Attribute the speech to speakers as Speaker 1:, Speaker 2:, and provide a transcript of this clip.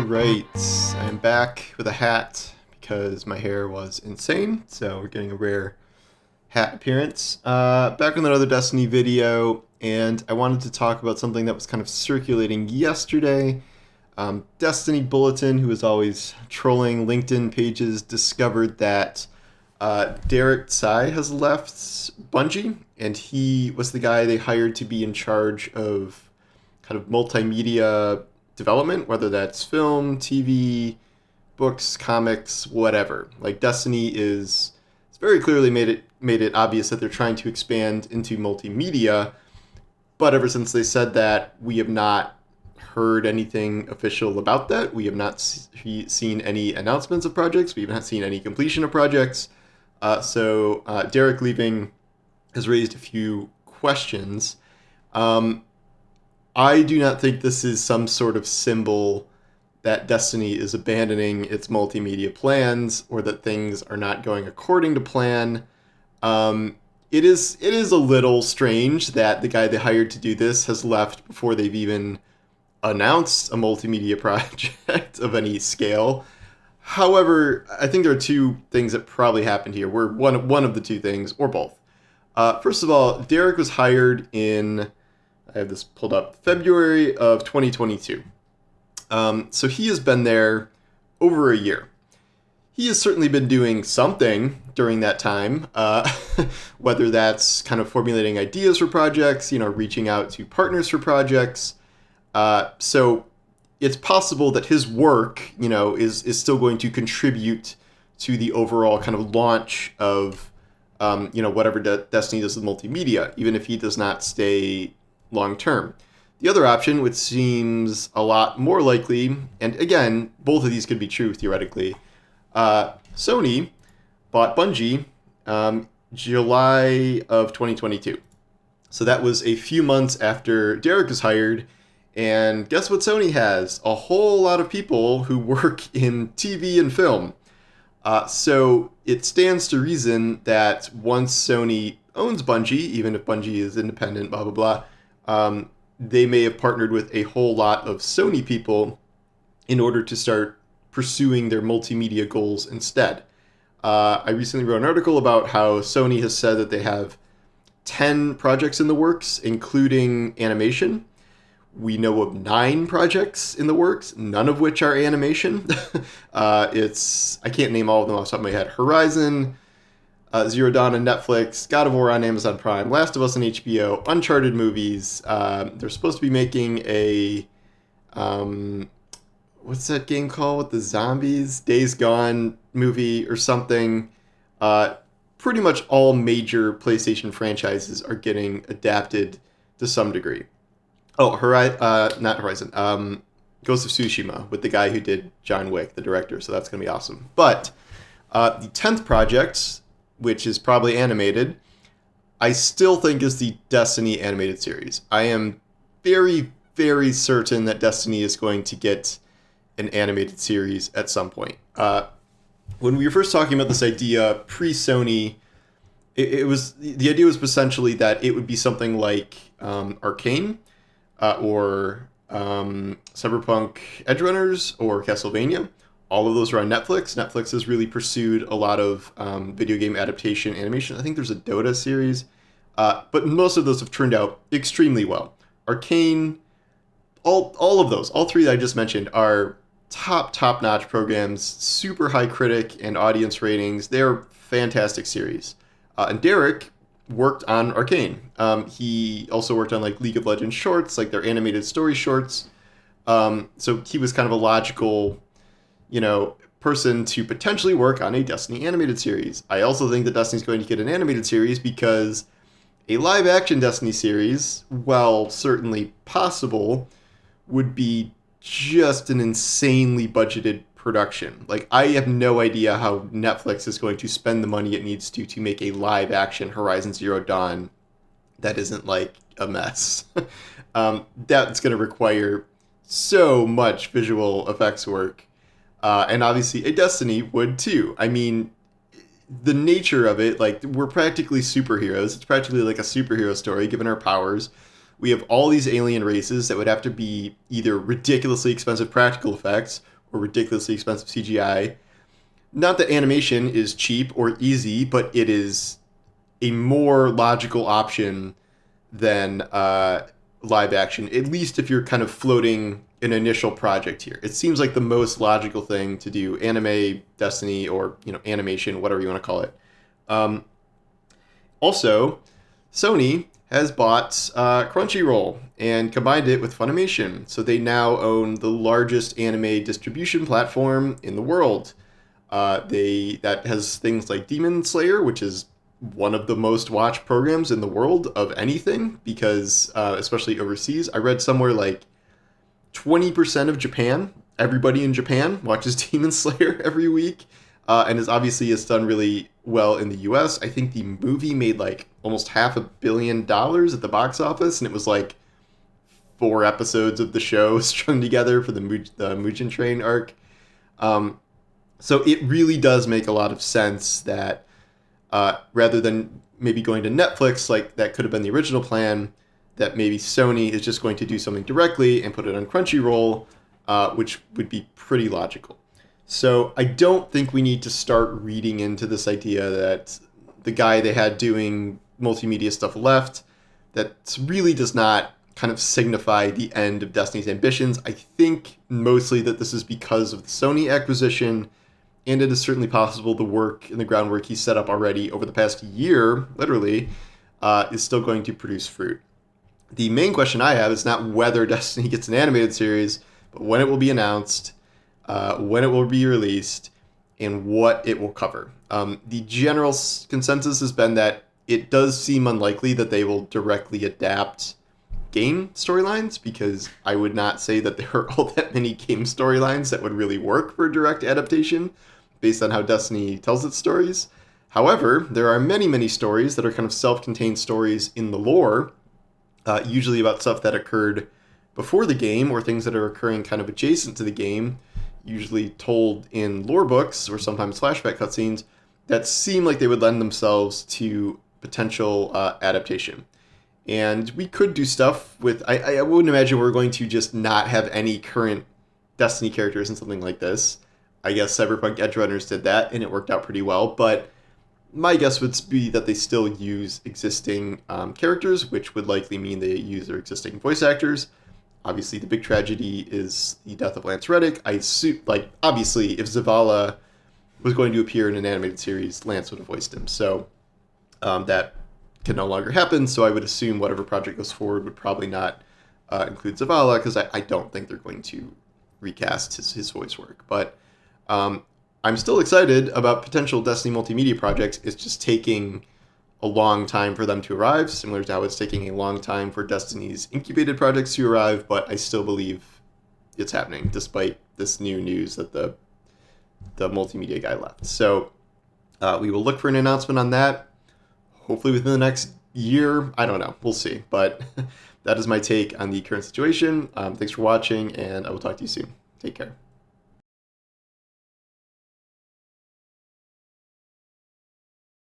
Speaker 1: right, I'm back with a hat because my hair was insane, so we're getting a rare hat appearance. Back with another Destiny video, and I wanted to talk about something that was kind of circulating yesterday. Destiny Bulletin, who is always trolling LinkedIn pages, discovered that Derek Tsai has left Bungie, and he was the guy they hired to be in charge of kind of multimedia development, whether that's film, TV, books, comics, whatever. Like Destiny is, it's very clearly made it obvious that they're trying to expand into multimedia, but ever since they said that, we have not heard anything official about that. We have not seen any announcements of projects. We have not seen any completion of projects. So Derek leaving has raised a few questions. I do not think this is some sort of symbol that Destiny is abandoning its multimedia plans or that things are not going according to plan. It is a little strange that the guy they hired to do this has left before they've even announced a multimedia project of any scale. However, I think there are two things that probably happened here. We're one of the two things, or both. First of all, Derek was hired in, I have this pulled up, February of 2022. So he has been there over a year. He has certainly been doing something during that time, whether that's kind of formulating ideas for projects, reaching out to partners for projects. So it's possible that his work, is still going to contribute to the overall kind of launch of, whatever Destiny does with multimedia, even if he does not stay long term. The other option, which seems a lot more likely, and again, both of these could be true theoretically, Sony bought Bungie July of 2022. So that was a few months after Derek was hired. And guess what Sony has? A whole lot of people who work in TV and film. So it stands to reason that once Sony owns Bungie, even if Bungie is independent, blah, blah, blah, they may have partnered with a whole lot of Sony people in order to start pursuing their multimedia goals instead. I recently wrote an article about how Sony has said that they have 10 projects in the works, including animation. We know of 9 projects in the works, none of which are animation. I can't name all of them off the top of my head. Horizon, Zero Dawn on Netflix, God of War on Amazon Prime, Last of Us on HBO, Uncharted movies. They're supposed to be making a, what's that game called with the zombies? Days Gone movie or something. Pretty much all major PlayStation franchises are getting adapted to some degree. Oh, not Horizon. Ghost of Tsushima with the guy who did John Wick, the director. So that's going to be awesome. But the 10th project, which is probably animated, I still think is the Destiny animated series. I am very, very certain that Destiny is going to get an animated series at some point. When we were first talking about this idea pre-Sony, the idea was essentially that it would be something like Arcane, or Cyberpunk Edgerunners or Castlevania. All of those are on Netflix. Netflix has really pursued a lot of video game adaptation animation. I think there's a Dota series, but most of those have turned out extremely well. Arcane, all of those, all three that I just mentioned are top-notch programs, super high critic and audience ratings. They're fantastic series. And Derek worked on Arcane. He also worked on like League of Legends shorts, like their animated story shorts. So he was kind of a logical, person to potentially work on a Destiny animated series. I also think that Destiny's going to get an animated series because a live action Destiny series, while certainly possible, would be just an insanely budgeted production. Like, I have no idea how Netflix is going to spend the money it needs to make a live action Horizon Zero Dawn that isn't like a mess. That's going to require so much visual effects work. And obviously a Destiny would too. I mean, the nature of it, like, we're practically superheroes. It's practically like a superhero story given our powers. We have all these alien races that would have to be either ridiculously expensive practical effects or ridiculously expensive CGI. Not that animation is cheap or easy, but it is a more logical option than live action, at least if you're kind of floating an initial project here. It seems like the most logical thing to do, anime, Destiny, or animation, whatever you want to call it. Also, Sony has bought Crunchyroll and combined it with Funimation, so they now own the largest anime distribution platform in the world. That has things like Demon Slayer, which is one of the most watched programs in the world of anything, because especially overseas, I read somewhere like 20% of Japan, everybody in Japan watches Demon Slayer every week, and it's done really well in the U.S. I think the movie made like almost $500 million at the box office, and it was like 4 episodes of the show strung together for the Mugen Train arc. So it really does make a lot of sense that rather than maybe going to Netflix, like that could have been the original plan, that maybe Sony is just going to do something directly and put it on Crunchyroll, which would be pretty logical. So I don't think we need to start reading into this idea that the guy they had doing multimedia stuff left. That really does not kind of signify the end of Destiny's ambitions. I think mostly that this is because of the Sony acquisition, and it is certainly possible the work and the groundwork he set up already over the past year, literally, is still going to produce fruit. The main question I have is not whether Destiny gets an animated series, but when it will be announced, when it will be released, and what it will cover. The general consensus has been that it does seem unlikely that they will directly adapt game storylines, because I would not say that there are all that many game storylines that would really work for direct adaptation based on how Destiny tells its stories. However, there are many, many stories that are kind of self-contained stories in the lore, usually about stuff that occurred before the game or things that are occurring kind of adjacent to the game, usually told in lore books or sometimes flashback cutscenes, that seem like they would lend themselves to potential adaptation. And we could do stuff with... I wouldn't imagine we're going to just not have any current Destiny characters in something like this. I guess Cyberpunk Edgerunners did that, and it worked out pretty well, but my guess would be that they still use existing characters, which would likely mean they use their existing voice actors. Obviously, the big tragedy is the death of Lance Reddick. I assume, obviously, if Zavala was going to appear in an animated series, Lance would have voiced him. So that can no longer happen. So I would assume whatever project goes forward would probably not include Zavala, because I don't think they're going to recast his voice work. But I'm still excited about potential Destiny multimedia projects. It's just taking a long time for them to arrive, similar to how it's taking a long time for Destiny's incubated projects to arrive, but I still believe it's happening, despite this new news that the multimedia guy left. So we will look for an announcement on that, hopefully within the next year. I don't know. We'll see. But that is my take on the current situation. Thanks for watching, and I will talk to you soon. Take care.